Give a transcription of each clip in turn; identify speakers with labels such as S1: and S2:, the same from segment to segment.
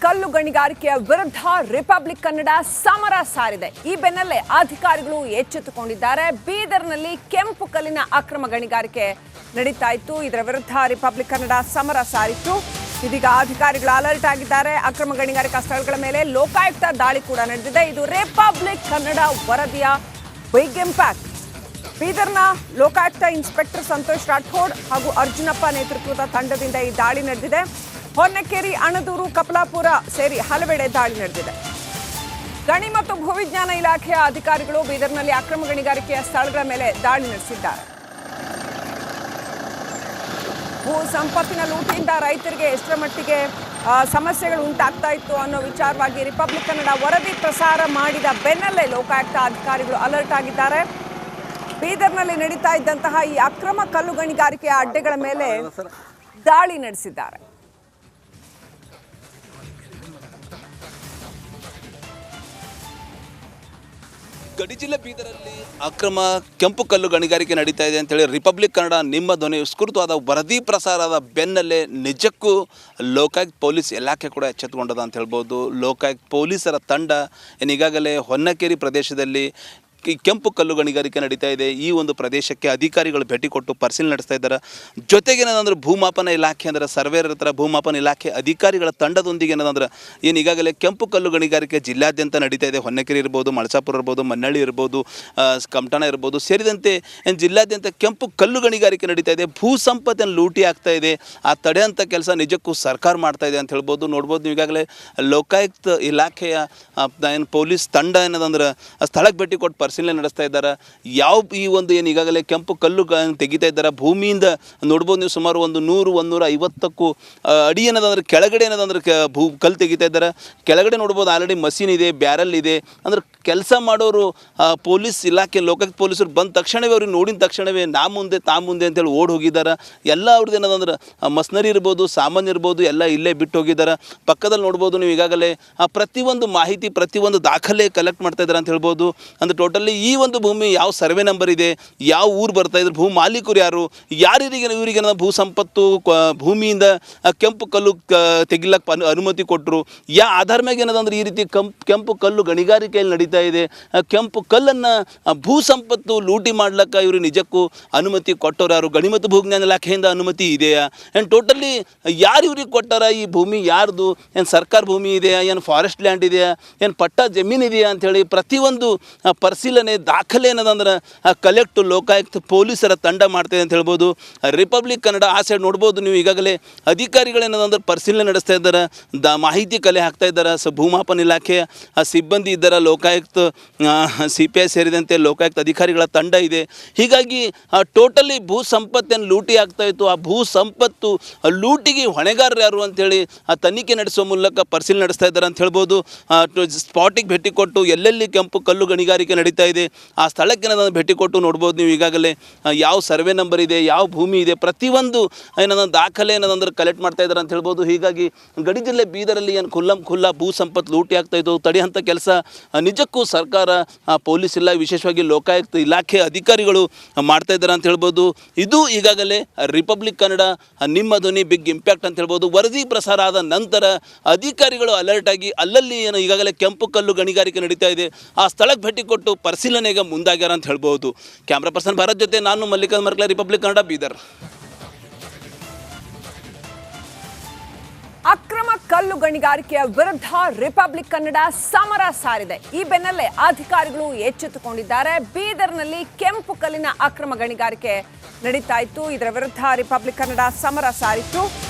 S1: ಕಲ್ಲು ಗಣಿಗಾರಿಕೆಯ ವಿರುದ್ಧ ರಿಪಬ್ಲಿಕ್ ಕನ್ನಡ ಸಮರ ಸಾರಿದೆ. ಈ ಬೆನ್ನಲ್ಲೇ ಅಧಿಕಾರಿಗಳು ಎಚ್ಚೆತ್ತುಕೊಂಡಿದ್ದಾರೆ. ಬೀದರ್ನಲ್ಲಿ ಕೆಂಪು ಕಲ್ಲಿನ ಅಕ್ರಮ ಗಣಿಗಾರಿಕೆ ನಡೀತಾ ಇತ್ತು. ಇದರ ವಿರುದ್ಧ ರಿಪಬ್ಲಿಕ್ ಕನ್ನಡ ಸಮರ ಸಾರಿತ್ತು. ಇದೀಗ ಅಧಿಕಾರಿಗಳು ಅಲರ್ಟ್ ಆಗಿದ್ದಾರೆ. ಅಕ್ರಮ ಗಣಿಗಾರಿಕಾ ಸ್ಥಳಗಳ ಮೇಲೆ ಲೋಕಾಯುಕ್ತ ದಾಳಿ ಕೂಡ ನಡೆದಿದೆ. ಇದು ರಿಪಬ್ಲಿಕ್ ಕನ್ನಡ ವರದಿಯ ಬಿಗ್ ಇಂಪ್ಯಾಕ್ಟ್. ಬೀದರ್ನ ಲೋಕಾಯುಕ್ತ ಇನ್ಸ್ಪೆಕ್ಟರ್ ಸಂತೋಷ್ ರಾಠೋಡ್ ಹಾಗೂ ಅರ್ಜುನಪ್ಪ ನೇತೃತ್ವದ ತಂಡದಿಂದ ಈ ದಾಳಿ ನಡೆದಿದೆ. ಹೊನ್ನಕೇರಿ, ಅಣದೂರು, ಕಪಲಾಪುರ ಸೇರಿ ಹಲವೆಡೆ ದಾಳಿ ನಡೆದಿದೆ. ಗಣಿ ಮತ್ತು ಭೂವಿಜ್ಞಾನ ಇಲಾಖೆಯ ಅಧಿಕಾರಿಗಳು ಬೀದರ್ನಲ್ಲಿ ಅಕ್ರಮ ಗಣಿಗಾರಿಕೆಯ ಸ್ಥಳಗಳ ಮೇಲೆ ದಾಳಿ ನಡೆಸಿದ್ದಾರೆ. ಭೂ ಸಂಪತ್ತಿನ ಲೂಟಿಯಿಂದ ರೈತರಿಗೆ ಎಷ್ಟರ ಮಟ್ಟಿಗೆ ಸಮಸ್ಯೆಗಳು ಉಂಟಾಗ್ತಾ ಇತ್ತು ಅನ್ನೋ ವಿಚಾರವಾಗಿ ರಿಪಬ್ಲಿಕ್ ಕನ್ನಡ ವರದಿ ಪ್ರಸಾರ ಮಾಡಿದ ಬೆನ್ನಲ್ಲೇ ಲೋಕಾಯುಕ್ತ ಅಧಿಕಾರಿಗಳು ಅಲರ್ಟ್ ಆಗಿದ್ದಾರೆ. ಬೀದರ್ನಲ್ಲಿ ನಡೀತಾ ಇದ್ದಂತಹ ಈ ಅಕ್ರಮ ಕಲ್ಲು ಗಣಿಗಾರಿಕೆಯ ಅಡ್ಡೆಗಳ ಮೇಲೆ ದಾಳಿ ನಡೆಸಿದ್ದಾರೆ.
S2: ಗಡಿ ಜಿಲ್ಲೆ ಬೀದರಲ್ಲಿ ಅಕ್ರಮ ಕೆಂಪು ಕಲ್ಲು ಗಣಿಗಾರಿಕೆ ನಡೀತಾ ಇದೆ ಅಂತೇಳಿ ರಿಪಬ್ಲಿಕ್ ಕನ್ನಡ ನಿಮ್ಮ ಧ್ವನಿ ವಿಸ್ತೃತವಾದ ವರದಿ ಪ್ರಸಾರದ ಬೆನ್ನಲ್ಲೇ ನಿಜಕ್ಕೂ ಲೋಕಾಯುಕ್ತ ಪೊಲೀಸ್ ಇಲಾಖೆ ಕೂಡ ಎಚ್ಚೆತ್ತುಕೊಂಡದ ಅಂತ ಹೇಳ್ಬೋದು. ಲೋಕಾಯುಕ್ತ ಪೊಲೀಸರ ತಂಡ ಈಗಾಗಲೇ ಹೊನ್ನಕೇರಿ ಪ್ರದೇಶದಲ್ಲಿ ಕೆಂಪು ಕಲ್ಲು ಗಣಿಗಾರಿಕೆ ನಡೀತಾ ಇದೆ. ಈ ಒಂದು ಪ್ರದೇಶಕ್ಕೆ ಅಧಿಕಾರಿಗಳು ಭೇಟಿ ಕೊಟ್ಟು ಪರಿಶೀಲನೆ ನಡೆಸ್ತಾ ಇದ್ದಾರೆ. ಜೊತೆಗೇನಂದ್ರೆ ಭೂಮಾಪನ ಇಲಾಖೆ ಅಂದರೆ ಸರ್ವೇಯರ್ ಹತ್ರ ಭೂಮಾಪನ ಇಲಾಖೆ ಅಧಿಕಾರಿಗಳ ತಂಡದೊಂದಿಗೆ ಏನಂದ್ರೆ ಈಗಾಗಲೇ ಕೆಂಪು ಕಲ್ಲು ಗಣಿಗಾರಿಕೆ ಜಿಲ್ಲಾದ್ಯಂತ ನಡೀತಾ ಇದೆ. ಹೊನ್ನಕೆರೆ ಇರ್ಬೋದು, ಮಳಸಾಪುರ ಇರ್ಬೋದು, ಮನ್ನಳ್ಳಿ ಇರ್ಬೋದು, ಕಮಟಣ ಇರ್ಬೋದು ಸೇರಿದಂತೆ ಜಿಲ್ಲಾದ್ಯಂತ ಕೆಂಪು ಕಲ್ಲು ಗಣಿಗಾರಿಕೆ ನಡೀತಾ ಇದೆ. ಭೂ ಸಂಪತ್ತನ್ನು ಲೂಟಿ ಆಗ್ತಾ ಇದೆ. ಆ ತಡೆಯಂಥ ಕೆಲಸ ನಿಜಕ್ಕೂ ಸರ್ಕಾರ ಮಾಡ್ತಾ ಇದೆ ಅಂತ ಹೇಳ್ಬೋದು. ನೋಡ್ಬೋದು ನೀವು ಈಗಾಗಲೇ ಲೋಕಾಯುಕ್ತ ಇಲಾಖೆಯ ಏನು ಪೊಲೀಸ್ ತಂಡ ಏನದಂದ್ರೆ ಸ್ಥಳಕ್ಕೆ ಭೇಟಿ ಕೊಟ್ಟು ಪರಿಶೀಲನೆ ನಡೆಸ್ತಾ ಇದ್ದಾರೆ. ಈ ಒಂದು ಏನು ಈಗಾಗಲೇ ಕೆಂಪು ಕಲ್ಲು ತೆಗಿತಾ ಇದ್ದಾರೆ ಭೂಮಿಯಿಂದ ನೋಡ್ಬೋದು ನೀವು. ಸುಮಾರು ಒಂದು 100-150 ಅಡಿ ಏನದಂದ್ರೆ ಕೆಳಗಡೆ ಏನದಂದ್ರೆ ಕಲ್ಲು ತೆಗಿತಾ ಇದ್ದಾರೆ. ಕೆಳಗಡೆ ನೋಡ್ಬೋದು ಆಲ್ರೆಡಿ ಮಷೀನ್ ಇದೆ, ಬ್ಯಾರಲ್ ಇದೆ. ಅಂದ್ರೆ ಕೆಲಸ ಮಾಡೋರು ಪೊಲೀಸ್ ಇಲಾಖೆ ಲೋಕಾಯುಕ್ತ ಪೊಲೀಸರು ಬಂದ ತಕ್ಷಣವೇ ಅವ್ರಿಗೆ ನೋಡಿದ ತಕ್ಷಣವೇ ನಾ ಮುಂದೆ ಅಂತೇಳಿ ಓಡಿ ಹೋಗಿದ್ದಾರೆ. ಎಲ್ಲ ಅವ್ರದ್ದು ಏನದಂದ್ರೆ ಮಸ್ನರಿ ಇರ್ಬೋದು, ಸಾಮಾನ್ಯ ಇರ್ಬೋದು, ಎಲ್ಲ ಇಲ್ಲೇ ಬಿಟ್ಟು ಹೋಗಿದ್ದಾರೆ. ಪಕ್ಕದಲ್ಲಿ ನೋಡ್ಬೋದು ನೀವು ಈಗಾಗಲೇ ಪ್ರತಿಯೊಂದು ಮಾಹಿತಿ, ಪ್ರತಿಯೊಂದು ದಾಖಲೆ ಕಲೆಕ್ಟ್ ಮಾಡ್ತಾ ಇದ್ದಾರೆ ಅಂತ ಹೇಳ್ಬೋದು. ಅಂದ್ರೆ ಟೋಟಲಿ ಈ ಒಂದು ಭೂಮಿ ಯಾವ ಸರ್ವೆ ನಂಬರ್ ಇದೆ, ಯಾವ ಊರು ಬರ್ತಾ ಇದ್ರು, ಭೂ ಮಾಲೀಕರು ಇವರಿಗೆ ಭೂ ಸಂಪತ್ತು ಭೂಮಿಯಿಂದ ಕೆಂಪು ಕಲ್ಲು ತೆಗಿಲಕ್ಕೆ ಅನುಮತಿ ಕೊಟ್ಟರು, ಆಧಾರ ಮ್ಯಾಗ ಏನದಂದ್ರೆ ಈ ರೀತಿ ಕೆಂಪು ಕಲ್ಲು ಗಣಿಗಾರಿಕೆಯಲ್ಲಿ ನಡೀತಾ ಇದೆ. ಕೆಂಪು ಕಲ್ಲನ್ನು ಭೂ ಸಂಪತ್ತು ಲೂಟಿ ಮಾಡ್ಲಿಕ್ಕೆ ಇವರು ನಿಜಕ್ಕೂ ಅನುಮತಿ ಕೊಟ್ಟರು ಯಾರು? ಗಣಿ ಮತ್ತು ಭೂಜ್ಞಾನ ಇಲಾಖೆಯಿಂದ ಅನುಮತಿ ಇದೆಯಾ? ಏನು ಟೋಟಲಿ ಯಾರು ಇವ್ರಿಗೆ ಕೊಟ್ಟಾರ? ಈ ಭೂಮಿ ಯಾರ್ದು? ಏನು ಸರ್ಕಾರ ಭೂಮಿ ಇದೆಯಾ? ಏನು ಫಾರೆಸ್ಟ್ ಲ್ಯಾಂಡ್ ಇದೆಯಾ? ಏನು ಪಟ್ಟ ಜಮೀನು ಇದೆಯಾ ಅಂಥೇಳಿ ಪ್ರತಿಯೊಂದು ಪರಿಶೀಲನೆ ದಾಖಲೆ ಏನದಂದ್ರೆ ಕಲೆಕ್ಟ್ ಲೋಕಾಯುಕ್ತ ಪೊಲೀಸರ ತಂಡ ಮಾಡ್ತಾಯಿದೆ ಅಂತ ಹೇಳ್ಬೋದು. ರಿಪಬ್ಲಿಕ್ ಕನ್ನಡ ಆ ಸೈಡ್ ನೋಡ್ಬೋದು ನೀವು ಈಗಾಗಲೇ ಅಧಿಕಾರಿಗಳೇನದಂದ್ರೆ ಪರಿಶೀಲನೆ ನಡೆಸ್ತಾ ಇದ್ದಾರೆ, ಮಾಹಿತಿ ಕಲೆ ಹಾಕ್ತಾ ಇದ್ದಾರೆ. ಭೂಮಾಪನ ಇಲಾಖೆಯ ಸಿಬ್ಬಂದಿ ಇದ್ದಾರೆ, ಲೋಕಾಯುಕ್ತ CPI ಸೇರಿದಂತೆ ಲೋಕಾಯುಕ್ತ ಅಧಿಕಾರಿಗಳ ತಂಡ ಇದೆ. ಹೀಗಾಗಿ ಟೋಟಲಿ ಭೂ ಸಂಪತ್ತನ್ನು ಲೂಟಿ ಆಗ್ತಾ ಇತ್ತು. ಆ ಭೂ ಸಂಪತ್ತು ಲೂಟಿಗೆ ಹೊಣೆಗಾರರು ಯಾರು ಅಂಥೇಳಿ ತನಿಖೆ ನಡೆಸುವ ಮೂಲಕ ಪರಿಶೀಲನೆ ನಡೆಸ್ತಾ ಇದ್ದಾರೆ ಅಂತ ಹೇಳ್ಬೋದು. ಸ್ಪಾಟಿಗೆ ಭೇಟಿ ಕೊಟ್ಟು ಎಲ್ಲೆಲ್ಲಿ ಕೆಂಪು ಕಲ್ಲು ಗಣಿಗಾರಿಕೆ ನಡೀತಾ ಇದೆ ಆ ಸ್ಥಳಕ್ಕೆ ಏನಾದ್ರು ಭೇಟಿ ಕೊಟ್ಟು ನೋಡ್ಬೋದು ನೀವು ಈಗಾಗಲೇ ಯಾವ ಸರ್ವೆ ನಂಬರ್ ಇದೆ, ಯಾವ ಭೂಮಿ ಇದೆ, ಪ್ರತಿಯೊಂದು ಏನಂದ್ರೆ ದಾಖಲೆ ಏನಂದ್ರೆ ಕಲೆಕ್ಟ್ ಮಾಡ್ತಾ ಇದ್ದಾರೆ ಅಂತ ಹೇಳ್ಬೋದು. ಹೀಗಾಗಿ ಗಡಿ ಜಿಲ್ಲೆ ಬೀದರಲ್ಲಿ ಏನು ಖುಲ್ಲಾ ಭೂ ಸಂಪತ್ತು ಲೂಟಿ ಆಗ್ತಾ ಇದ್ದು ತಡೆಯಂಥ ಕೆಲಸ ನಿಜಕ್ಕೂ ಸರ್ಕಾರ, ಪೊಲೀಸ್ ಇಲ್ಲ, ವಿಶೇಷವಾಗಿ ಲೋಕಾಯುಕ್ತ ಇಲಾಖೆ ಅಧಿಕಾರಿಗಳು ಮಾಡ್ತಾ ಇದ್ದಾರೆ ಅಂತ ಹೇಳ್ಬೋದು. ಇದು ಈಗಾಗಲೇ ರಿಪಬ್ಲಿಕ್ ಕನ್ನಡ ನಿಮ್ಮ ಧ್ವನಿ ಬಿಗ್ ಇಂಪ್ಯಾಕ್ಟ್ ಅಂತ ಹೇಳ್ಬೋದು. ವರದಿ ಪ್ರಸಾರ ಆದ ನಂತರ ಅಧಿಕಾರಿಗಳು ಅಲರ್ಟ್ ಆಗಿ ಅಲ್ಲಲ್ಲಿ ಏನು ಈಗಾಗಲೇ ಕೆಂಪು ಕಲ್ಲು ಗಣಿಗಾರಿಕೆ ನಡೀತಾ ಇದೆ ಆ ಸ್ಥಳಕ್ಕೆ ಭೇಟಿ ಕೊಟ್ಟು ಪರಿಶೀಲನೆಗೆ ಮುಂದಾಗ್ಯಾರ ಅಂತ ಹೇಳ್ಬೋದು. ಕ್ಯಾಮ್ರಾ ಪರ್ಸನ್ ಭಾರತ್ ಜೊತೆ ನಾನು ಮಲ್ಲಿಕಾರ್ಜುನ್ ಮರ್ಕಲ, ರಿಪಬ್ಲಿಕ್ ಕನ್ನಡ, ಬೀದರ್.
S1: ಅಕ್ರಮ ಕಲ್ಲು ಗಣಿಗಾರಿಕೆಯ ವಿರುದ್ಧ ರಿಪಬ್ಲಿಕ್ ಕನ್ನಡ ಸಮರ ಸಾರಿದೆ. ಈ ಬೆನ್ನಲ್ಲೇ ಅಧಿಕಾರಿಗಳು ಎಚ್ಚೆತ್ತುಕೊಂಡಿದ್ದಾರೆ. ಬೀದರ್ನಲ್ಲಿ ಕೆಂಪು ಕಲ್ಲಿನ ಅಕ್ರಮ ಗಣಿಗಾರಿಕೆ ನಡೀತಾ ಇತ್ತು. ಇದರ ವಿರುದ್ಧ ರಿಪಬ್ಲಿಕ್ ಕನ್ನಡ ಸಮರ ಸಾರಿತ್ತು.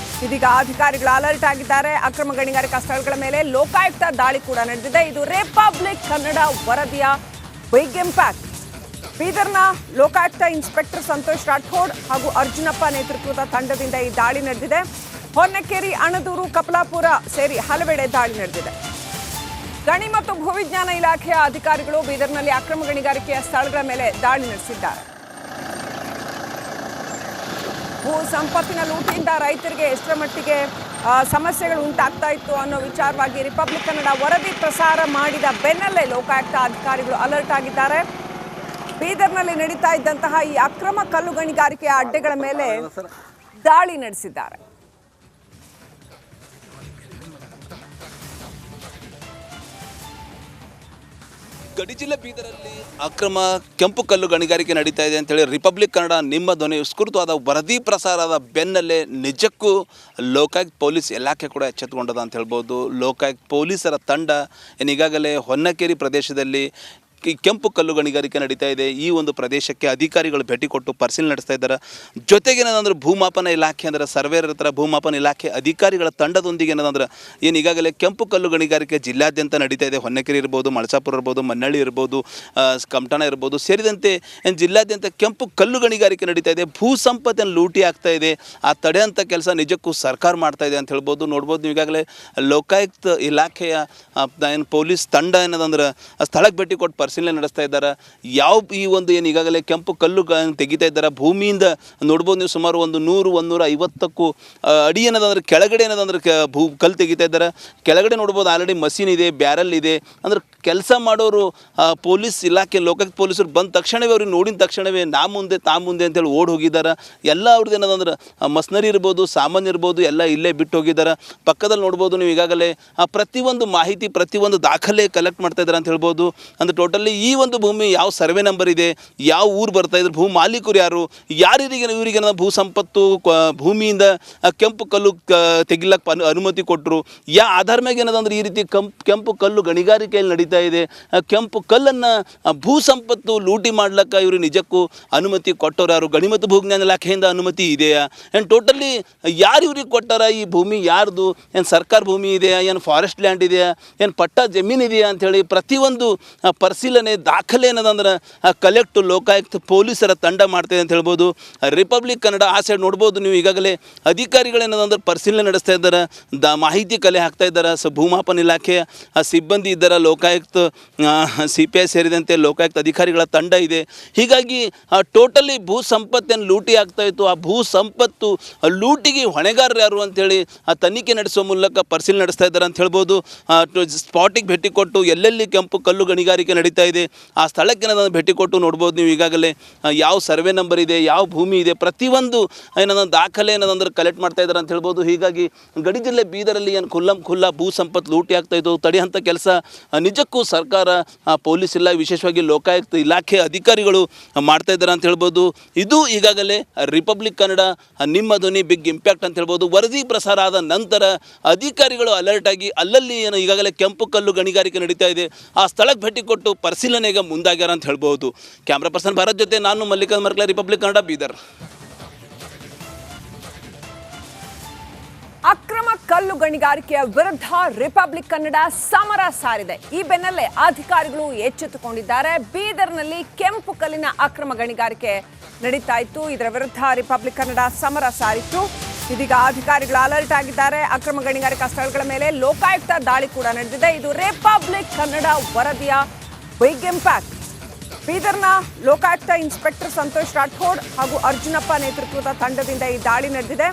S1: ಇದೀಗ ಅಧಿಕಾರಿಗಳು ಅಲರ್ಟ್ ಆಗಿದ್ದಾರೆ. ಅಕ್ರಮ ಗಣಿಗಾರಿಕಾ ಸ್ಥಳಗಳ ಮೇಲೆ ಲೋಕಾಯುಕ್ತ ದಾಳಿ ಕೂಡ ನಡೆದಿದೆ. ಇದು ರಿಪಬ್ಲಿಕ್ ಕನ್ನಡ ವರದಿಯ ಬಿಗ್ ಇಂಪ್ಯಾಕ್ಟ್. ಬೀದರ್ನ ಲೋಕಾಯುಕ್ತ ಇನ್ಸ್ಪೆಕ್ಟರ್ ಸಂತೋಷ್ ರಾಠೋಡ್ ಹಾಗೂ ಅರ್ಜುನಪ್ಪ ನೇತೃತ್ವದ ತಂಡದಿಂದ ಈ ದಾಳಿ ನಡೆದಿದೆ. ಹೊನ್ನಕೇರಿ, ಅಣದೂರು, ಕಪಲಾಪುರ ಸೇರಿ ಹಲವೆಡೆ ದಾಳಿ ನಡೆದಿದೆ. ಗಣಿ ಮತ್ತು ಭೂವಿಜ್ಞಾನ ಇಲಾಖೆಯ ಅಧಿಕಾರಿಗಳು ಬೀದರ್ನಲ್ಲಿ ಅಕ್ರಮ ಗಣಿಗಾರಿಕೆಯ ಸ್ಥಳಗಳ ಮೇಲೆ ದಾಳಿ ನಡೆಸಿದ್ದಾರೆ. ಭೂ ಸಂಪತ್ತಿನ ಲೂಟಿಯಿಂದ ರೈತರಿಗೆ ಎಷ್ಟರ ಮಟ್ಟಿಗೆ ಸಮಸ್ಯೆಗಳು ಉಂಟಾಗ್ತಾ ಇತ್ತು ಅನ್ನೋ ವಿಚಾರವಾಗಿ ರಿಪಬ್ಲಿಕ್ ಕನ್ನಡ ವರದಿ ಪ್ರಸಾರ ಮಾಡಿದ ಬೆನ್ನಲ್ಲೇ ಲೋಕಾಯುಕ್ತ ಅಧಿಕಾರಿಗಳು ಅಲರ್ಟ್ ಆಗಿದ್ದಾರೆ. ಬೀದರ್ನಲ್ಲಿ ನಡೀತಾ ಇದ್ದಂತಹ ಈ ಅಕ್ರಮ ಕಲ್ಲು ಗಣಿಗಾರಿಕೆಯ ಅಡ್ಡೆಗಳ ಮೇಲೆ ದಾಳಿ ನಡೆಸಿದ್ದಾರೆ.
S2: ಗಡಿ ಜಿಲ್ಲೆ ಬೀದರಲ್ಲಿ ಅಕ್ರಮ ಕೆಂಪು ಕಲ್ಲು ಗಣಿಗಾರಿಕೆ ನಡೀತಾ ಇದೆ ಅಂತೇಳಿ ರಿಪಬ್ಲಿಕ್ ಕನ್ನಡ ನಿಮ್ಮ ಧ್ವನಿ ವಿಸ್ತೃತವಾದ ವರದಿ ಪ್ರಸಾರದ ಬೆನ್ನಲ್ಲೇ ನಿಜಕ್ಕೂ ಲೋಕಾಯುಕ್ತ ಪೊಲೀಸ್ ಇಲಾಖೆ ಕೂಡ ಎಚ್ಚೆತ್ತುಕೊಂಡದ ಅಂತ ಹೇಳ್ಬೋದು. ಲೋಕಾಯುಕ್ತ ಪೊಲೀಸರ ತಂಡ ಈಗಾಗಲೇ ಹೊನ್ನಕೇರಿ ಪ್ರದೇಶದಲ್ಲಿ ಕೆಂಪು ಕಲ್ಲು ಗಣಿಗಾರಿಕೆ ನಡೀತಾ ಇದೆ. ಈ ಒಂದು ಪ್ರದೇಶಕ್ಕೆ ಅಧಿಕಾರಿಗಳು ಭೇಟಿ ಕೊಟ್ಟು ಪರಿಶೀಲನೆ ನಡೆಸ್ತಾ ಇದ್ದಾರೆ. ಜೊತೆಗೇನಂದ್ರೆ ಭೂಮಾಪನ ಇಲಾಖೆ ಅಂದರೆ ಸರ್ವೇಯರ್ ಹತ್ರ ಭೂಮಾಪನ ಇಲಾಖೆ ಅಧಿಕಾರಿಗಳ ತಂಡದೊಂದಿಗೆ ಏನಂದ್ರೆ ಈಗಾಗಲೇ ಕೆಂಪು ಕಲ್ಲು ಗಣಿಗಾರಿಕೆ ಜಿಲ್ಲಾದ್ಯಂತ ನಡೀತಾ ಇದೆ. ಹೊನ್ನಕೆರೆ ಇರ್ಬೋದು, ಮಳಸಾಪುರ ಇರ್ಬೋದು, ಮನ್ನಳ್ಳಿ ಇರ್ಬೋದು, ಕಮಟಣ ಇರ್ಬೋದು ಸೇರಿದಂತೆ ಜಿಲ್ಲಾದ್ಯಂತ ಕೆಂಪು ಕಲ್ಲು ಗಣಿಗಾರಿಕೆ ನಡೀತಾ ಇದೆ. ಭೂ ಸಂಪತ್ತನ್ನು ಲೂಟಿ ಆಗ್ತಾ ಇದೆ. ಆ ತಡೆಯಂಥ ಕೆಲಸ ನಿಜಕ್ಕೂ ಸರ್ಕಾರ ಮಾಡ್ತಾ ಇದೆ ಅಂತ ಹೇಳ್ಬೋದು. ನೋಡ್ಬೋದು ನೀವು ಈಗಾಗಲೇ ಲೋಕಾಯುಕ್ತ ಇಲಾಖೆಯ ಏನು ಪೊಲೀಸ್ ತಂಡ ಏನದಂದ್ರೆ ಸ್ಥಳಕ್ಕೆ ಭೇಟಿ ಕೊಟ್ಟು ಪರಿಶೀಲನೆ ನಡೆಸ್ತಾ ಇದ್ದಾರೆ. ಈ ಒಂದು ಏನು ಈಗಾಗಲೇ ಕೆಂಪು ಕಲ್ಲು ತೆಗಿತಾ ಇದ್ದಾರೆ ಭೂಮಿಯಿಂದ ನೋಡ್ಬೋದು ನೀವು ಸುಮಾರು 100-150 ಅಡಿ ಏನದಂದ್ರೆ ಕೆಳಗಡೆ ಏನದಂದ್ರೆ ಕಲ್ಲು ತೆಗಿತಾ ಇದ್ದಾರೆ. ಕೆಳಗಡೆ ನೋಡ್ಬೋದು ಆಲ್ರೆಡಿ ಮಷೀನ್ ಇದೆ, ಬ್ಯಾರಲ್ ಇದೆ. ಅಂದ್ರೆ ಕೆಲಸ ಮಾಡೋರು ಪೊಲೀಸ್ ಇಲಾಖೆ ಲೋಕಾಯುಕ್ತ ಪೊಲೀಸರು ಬಂದ ತಕ್ಷಣವೇ ಅವ್ರಿಗೆ ನೋಡಿದ ತಕ್ಷಣವೇ ನಾ ಮುಂದೆ ಅಂತೇಳಿ ಓಡಿ ಹೋಗಿದ್ದಾರೆ. ಎಲ್ಲ ಅವ್ರದ್ದು ಏನದಂದ್ರೆ ಮಸ್ನರಿ ಇರ್ಬೋದು, ಸಾಮಾನ್ಯ ಇರ್ಬೋದು, ಎಲ್ಲ ಇಲ್ಲೇ ಬಿಟ್ಟು ಹೋಗಿದ್ದಾರೆ. ಪಕ್ಕದಲ್ಲಿ ನೋಡ್ಬೋದು ನೀವು ಈಗಾಗಲೇ ಪ್ರತಿಯೊಂದು ಮಾಹಿತಿ ಪ್ರತಿಯೊಂದು ದಾಖಲೆ ಕಲೆಕ್ಟ್ ಮಾಡ್ತಾ ಇದ್ದಾರೆ ಅಂತ ಹೇಳ್ಬೋದು. ಅಂದರೆ ಟೋಟಲಿ ಈ ಒಂದು ಭೂಮಿ ಯಾವ ಸರ್ವೆ ನಂಬರ್ ಇದೆ, ಯಾವ ಊರು ಬರ್ತಾ ಇದ್ರು, ಭೂ ಮಾಲೀಕರು ಇವರಿಗೆ ಭೂ ಸಂಪತ್ತು ಭೂಮಿಯಿಂದ ಕೆಂಪು ಕಲ್ಲು ತೆಗಿಲಕ್ಕೆ ಅನುಮತಿ ಕೊಟ್ಟರು, ಆಧಾರ ಮ್ಯಾಗ ಏನದಂದ್ರೆ ಈ ರೀತಿ ಕೆಂಪು ಕಲ್ಲು ಗಣಿಗಾರಿಕೆಯಲ್ಲಿ ನಡೀತಾ ಇದೆ. ಕೆಂಪು ಕಲ್ಲನ್ನು ಭೂ ಸಂಪತ್ತು ಲೂಟಿ ಮಾಡ್ಲಿಕ್ಕೆ ಇವರು ನಿಜಕ್ಕೂ ಅನುಮತಿ ಕೊಟ್ಟವ್ರು ಯಾರು? ಗಣಿ ಮತ್ತು ಭೂಜ್ಞಾನ ಇಲಾಖೆಯಿಂದ ಅನುಮತಿ ಇದೆಯಾ? ಏನು ಟೋಟಲಿ ಯಾರು ಇವ್ರಿಗೆ ಕೊಟ್ಟಾರ? ಈ ಭೂಮಿ ಯಾರ್ದು? ಏನು ಸರ್ಕಾರ ಭೂಮಿ ಇದೆಯಾ? ಏನು ಫಾರೆಸ್ಟ್ ಲ್ಯಾಂಡ್ ಇದೆಯಾ? ಏನು ಪಟ್ಟ ಜಮೀನು ಇದೆಯಾ ಅಂಥೇಳಿ ಪ್ರತಿಯೊಂದು ಪರಿಶೀಲನೆ ದಾಖಲೆ ಏನದಂದ್ರೆ ಕಲೆಕ್ಟ್ ಲೋಕಾಯುಕ್ತ ಪೊಲೀಸರ ತಂಡ ಮಾಡ್ತಾಯಿದೆ ಅಂತ ಹೇಳ್ಬೋದು. ರಿಪಬ್ಲಿಕ್ ಕನ್ನಡ ಆ ಸೈಡ್ ನೋಡ್ಬೋದು ನೀವು ಈಗಾಗಲೇ ಅಧಿಕಾರಿಗಳೇನದಂದ್ರೆ ಪರಿಶೀಲನೆ ನಡೆಸ್ತಾ ಇದ್ದಾರೆ, ಮಾಹಿತಿ ಕಲೆ ಹಾಕ್ತಾ ಇದ್ದಾರೆ. ಭೂಮಾಪನ ಇಲಾಖೆಯ ಸಿಬ್ಬಂದಿ ಇದ್ದಾರೆ, ಲೋಕಾಯುಕ್ತ CPI ಸೇರಿದಂತೆ ಲೋಕಾಯುಕ್ತ ಅಧಿಕಾರಿಗಳ ತಂಡ ಇದೆ. ಹೀಗಾಗಿ ಟೋಟಲಿ ಭೂ ಸಂಪತ್ತೇನು ಲೂಟಿ ಆಗ್ತಾ ಇತ್ತು, ಆ ಭೂ ಸಂಪತ್ತು ಲೂಟಿಗೆ ಹೊಣೆಗಾರರು ಯಾರು ಅಂಥೇಳಿ ತನಿಖೆ ನಡೆಸುವ ಮೂಲಕ ಪರಿಶೀಲನೆ ನಡೆಸ್ತಾ ಇದ್ದಾರೆ ಅಂತ ಹೇಳ್ಬೋದು. ಸ್ಪಾಟಿಗೆ ಭೇಟಿ ಕೊಟ್ಟು ಎಲ್ಲೆಲ್ಲಿ ಕೆಂಪು ಕಲ್ಲು ಗಣಿಗಾರಿಕೆ ನಡೀತಾ ಇದೆ ಆ ಸ್ಥಳಕ್ಕೆ ಏನದನ್ನು ಭೇಟಿ ಕೊಟ್ಟು ನೋಡ್ಬೋದು ನೀವು ಈಗಾಗಲೇ ಯಾವ ಸರ್ವೆ ನಂಬರ್ ಇದೆ, ಯಾವ ಭೂಮಿ ಇದೆ, ಪ್ರತಿಯೊಂದು ಏನಂದ್ರೆ ದಾಖಲೆ ಏನದಂದ್ರೆ ಕಲೆಕ್ಟ್ ಮಾಡ್ತಾ ಇದ್ದಾರೆ ಅಂತ ಹೇಳ್ಬೋದು. ಹೀಗಾಗಿ ಗಡಿ ಜಿಲ್ಲೆ ಬೀದರಲ್ಲಿ ಏನು ಖುಲ್ಲ ಭೂ ಸಂಪತ್ತು ಲೂಟಿ ಆಗ್ತಾ ಇತ್ತು, ತಡೆಯಂಥ ಕೆಲಸ ನಿಜಕ್ಕೂ ಸರ್ಕಾರ ಪೊಲೀಸ್ ಇಲ್ಲ, ವಿಶೇಷವಾಗಿ ಲೋಕಾಯುಕ್ತ ಇಲಾಖೆ ಅಧಿಕಾರಿಗಳು ಮಾಡ್ತಾ ಇದ್ದಾರೆ ಅಂತ ಹೇಳ್ಬೋದು. ಇದು ಈಗಾಗಲೇ ರಿಪಬ್ಲಿಕ್ ಕನ್ನಡ ನಿಮ್ಮ ಧ್ವನಿ ಬಿಗ್ ಇಂಪ್ಯಾಕ್ಟ್ ಅಂತ ಹೇಳ್ಬೋದು. ವರದಿ ಪ್ರಸಾರ ಆದ ನಂತರ ಅಧಿಕಾರಿಗಳು ಅಲರ್ಟ್ ಆಗಿ ಅಲ್ಲಲ್ಲಿ ಏನು ಈಗಾಗಲೇ ಕೆಂಪು ಕಲ್ಲು ಗಣಿಗಾರಿಕೆ ನಡೀತಾ ಇದೆ ಆ ಸ್ಥಳಕ್ಕೆ ಭೇಟಿ ಕೊಟ್ಟು ಪರಿಶೀಲನೆಗೆ ಮುಂದಾಗ್ಯಾರ ಅಂತ ಹೇಳ್ಬೋದು. ಕ್ಯಾಮ್ರಾ ಪರ್ಸನ್ ಭಾರತ್ ಜೊತೆ ನಾನು ಮಲ್ಲಿಕಾರ್ಜುನ್ ಮರ್ಕಲ, ರಿಪಬ್ಲಿಕ್ ಕನ್ನಡ, ಬೀದರ್.
S1: ಅಕ್ರಮ ಕಲ್ಲು ಗಣಿಗಾರಿಕೆಯ ವಿರುದ್ಧ ರಿಪಬ್ಲಿಕ್ ಕನ್ನಡ ಸಮರ ಸಾರಿದೆ. ಈ ಬೆನ್ನಲ್ಲೇ ಅಧಿಕಾರಿಗಳು ಎಚ್ಚೆತ್ತುಕೊಂಡಿದ್ದಾರೆ. ಬೀದರ್ನಲ್ಲಿ ಕೆಂಪು ಕಲ್ಲಿನ ಅಕ್ರಮ ಗಣಿಗಾರಿಕೆ ನಡೀತಾ ಇತ್ತು. ಇದರ ವಿರುದ್ಧ ರಿಪಬ್ಲಿಕ್ ಕನ್ನಡ ಸಮರ ಸಾರಿತ್ತು. ಇದೀಗ ಅಧಿಕಾರಿಗಳು ಅಲರ್ಟ್ ಆಗಿದ್ದಾರೆ. ಅಕ್ರಮ ಗಣಿಗಾರಿಕಾ ಸ್ಥಳಗಳ ಮೇಲೆ ಲೋಕಾಯುಕ್ತ ದಾಳಿ ಕೂಡ ನಡೆದಿದೆ. ಇದು ರಿಪಬ್ಲಿಕ್ ಕನ್ನಡ ವರದಿಯ ಬಿಗ್ ಇಂಪ್ಯಾಕ್ಟ್. ಬೀದರ್ನ ಲೋಕಾಯುಕ್ತ ಇನ್ಸ್ಪೆಕ್ಟರ್ ಸಂತೋಷ್ ರಾಠೋಡ್ ಹಾಗೂ ಅರ್ಜುನಪ್ಪ ನೇತೃತ್ವದ ತಂಡದಿಂದ ಈ ದಾಳಿ ನಡೆದಿದೆ.